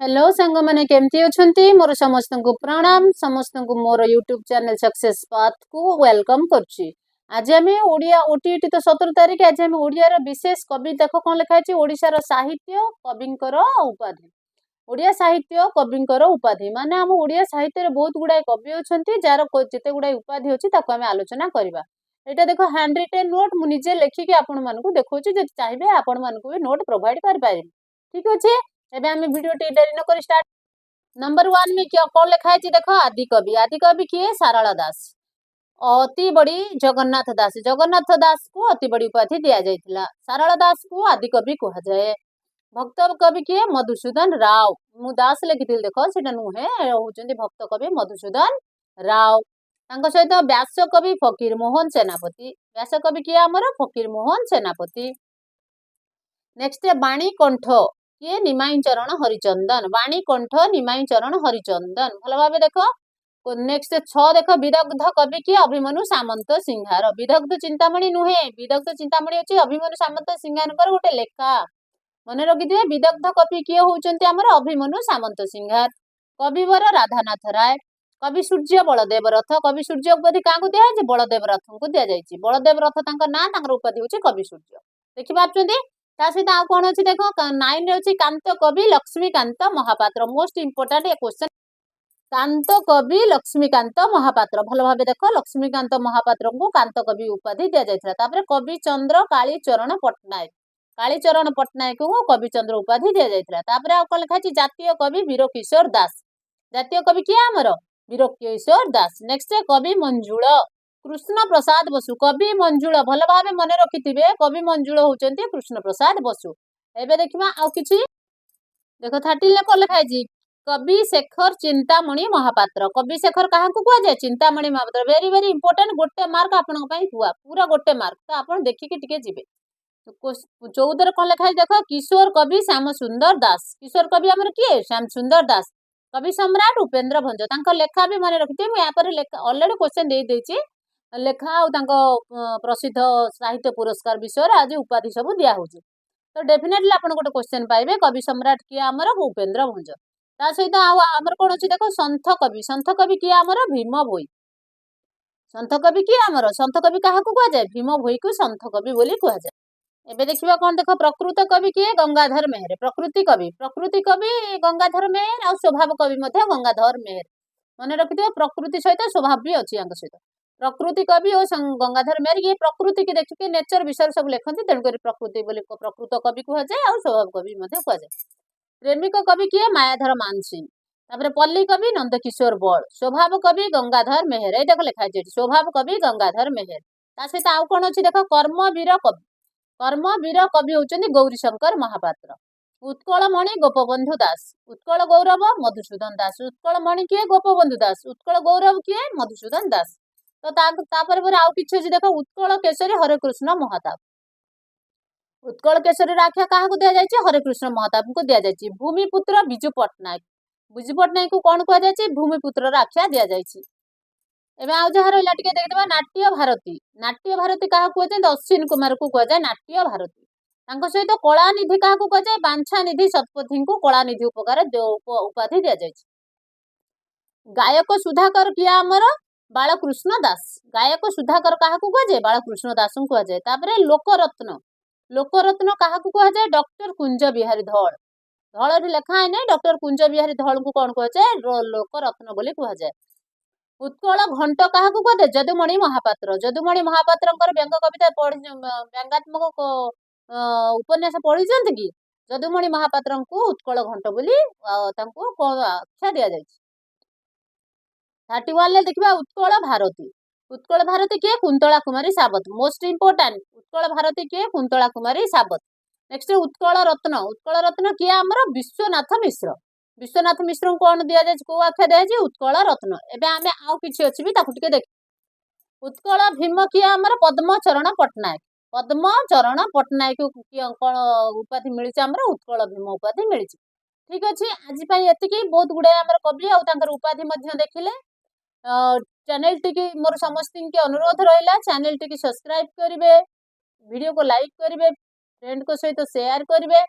Hello सांग माने केमती अछंती मोर समस्त को प्रणाम समस्त को मोर यूट्यूब चैनल सक्सेस पाथ को वेलकम करछि। आज आम ओडिया ओटीटी तो 17 तारिख आज आम ओडिया रो विशेष कवि देख कोन लिखा छै ओडिसा रो साहित्य कविंकर उपाधि ओडिया साहित्य कविंकर उपाधि माने हम ओडिया साहित्य रे बहुत गुडा कवि अछंती जार जते गुडा उपाधि अछि ताको हम आलोचना करबा। एटा देखो हैंड रिटेन नोट मु निजे लेखिके आपण मानकु देखौछि जे चाहिबे आपण मानकु भी नोट प्रोवाइड कर पारि। ठीक अछि एबे हम वीडियो टी डेरी न कर स्टार्ट। नंबर 1 में क्या कौन लिखा है देखो आदि कवि किए सारला दास अति बड़ी जगन्नाथ दास को अति बड़ी उपाधि दिया जाइथिला। सारला दास को आदि कवि कहा जाए। भक्त कवि किए मधुसूदन राव मु दास लिखिथिल देखो सेटा नुहे होचंदी भक्त कवि मधुसूदन राव। तांको सहित व्यास कवि फकीर मोहन सेनापति व्यास कवि किए हमर फकीर मोहन सेनापति। नेक्स्ट बाणी कंठ किए निमाई चरण हरिचंदन बाणी कंठ निमाई चरण हरिचंदन भल भाव देख। नेक्स्ट 6 देख विदग्ध कवि किए अभिमन्यु सामंत सिंहार विदग्ध चिंतामणि नुहे विदग्ध चिंतामणि अछि अभिमन्यु सामंत सिंहार गोटे लेखा मन रखिथे। विदग्ध कवि किए होउचंती हमर अभिमन्यु सामंत सिंहार। कविवर राधानाथ राय कवि सूर्य बलदेव रथ कवि सूर्य उपाधि क्या दिया है बलदेव रथ को दिया जाइए। बलदेव रथ ना उपाधि हूँ कवि सूर्य देखि पार्टी। सहित आउ कौन अच्छी देख 9 अच्छी कांत कवि लक्ष्मीकांत महापात्र मोस्ट इंपोर्टाट ए क्वेश्चन कांत कवि लक्ष्मीकांत महापात्र भल भाव देख लक्ष्मीकांत महापात्र को कांत कवि उपाधि दि जाता। कवि चंद्र कालीचरण पट्टनायक को कवि चंद्र उपाधि दि जाता। कौन लिखाई जातीय कवि वीरकिशोर दास जातीय कवि किए आमर वीरकिशोर दास। नेक्स्ट कवि मंजुल कृष्ण प्रसाद बसु कवि मंजुल भल भाव मन रखि कवि मंजुल होचंती कृष्ण प्रसाद बसु। एबे देखिबा आउ किछि देख 13 ले कौन लिखाई कवि शेखर चिंतामणि महापात्र कवि शेखर क्या कह जाए Chintamani Mahapatra very very important गोटे मार्क आपण हुआ पूरा गोटे मार्क तो आप देखिके टिके जिबे। 14 कौन लिखाई देख किशोर कवि श्याम सुंदर दास किशोर कवि आमर किए श्याम सुंदर दास। कवि सम्राट उपेंद्र भंज तांको लेखा भी मन रखिथे मु या पर ऑलरेडी क्वेश्चन दे देछि लेखा आउ तांको प्रसिद्ध साहित्य पुरस्कार विषय आज उपाधि सब दिया होछि तो डेफिनेटली आपण गोटे क्वेश्चन पाइबे कवि सम्राट किए आमर उपेंद्र भंज। ता सहित आमर कौन अच्छी देख संत कवि किए आमर भीम भोई संत कवि किए आमर संत कवि क्या कह जाए भीम भोई को संत कवि बोली कह जाए। एबे देखिबा कौन देख प्रकृत कवि किए गंगाधर मेहर प्रकृति कवि गंगाधर मेहर आ स्वभाव कवि मध्य गंगाधर मेहर मन रखिथे प्रकृति सहित स्वभाव भी अच्छी सहित प्रकृति कवि और गंगाधर मेहर ये प्रकृति की देखिए नेचर विषय सब लिखती तेणुक प्रकृति बोली प्रकृत कवि कह जाए और स्वभाव कवि कह जाए। प्रेमिक कवि किए मायाधर मानसिंह तापर पल्ली कवि नंदकिशोर बड़ स्वभाव कवि गंगाधर मेहर ये देख लिखाई स्वभाव कवि गंगाधर मेहर। ता सहित आउ कौन अच्छी देख कर्मवीर कवि होचंदी गौरीशंकर महापात्र। उत्कलमणि गोपबंधु दास उत्कल गौरव मधुसूदन दास उत्कल मणि किए गोपबंधु दास उत्कल गौरव किए मधुसूदन दास। तो आउ किछि देख उत्कल केशरी हरेकृष्ण महताब उत्कल केशरी आख्या क्या दिया जाए हरेकृष्ण महताब को दिया जाए। भूमिपुत्र विजु पट्टनायक को कौन कह जाए भूमिपुत्र आख्या दि जाए। एवं आउ जहाँ रहा टे देखा नाट्य भारती क्या कहुए अश्विन कुमार को कह जाए नाट्य भारती सहित कलानिधि क्या कह जाए बांछा निधि शतपथी को कलानिधि उपकार उपाधि दि जाए। गायक सुधाकर किए आमर बालकृष्ण दास गायक सुधाकर क्या कह जाए बालकृष्ण दास को कह जाए। लोकरत्न क्या कह जाए डॉक्टर कुंज बिहारी धल धल लिखा है डॉक्टर कुंज बिहारी धल को कौन कह जाए लोकरत्न बोली कह जाए। उत्कल घंट क्या कह जाए जदुमणि महापात्र व्यंग कविता व्यंगात्मक उपन्यास पढ़ी कि जदुमणि महापात्र को उत्कल घंट बोली आख्या दि जाए। 31 देखा उत्कल भारती किए कुंतला कुमारी साबत मोस्ट इंपोर्टेंट उत्कल भारती किए कुंतला कुमारी साबत। नेक्स्ट उत्कल रत्न किए आमर विश्वनाथ मिश्र को कौन दि जाए कौ आख्या दि जाए उत्कल रत्न। एवं आम आउ कि अच्छी भी देख उत्कल भीम किए आमर पद्मचरण पट्टनायक कौन उपाधि मिली उत्कल भीम उपाधि मिली। ठीक अच्छे आज ये बहुत गुड़ाए आम कवि आर उपाधि देखिले चैनल टी मोर समस्त के अनुरोध रहा चैनल टी सब्सक्राइब करेंगे वीडियो को लाइक करेंगे फ्रेंड को सहित शेयर करेंगे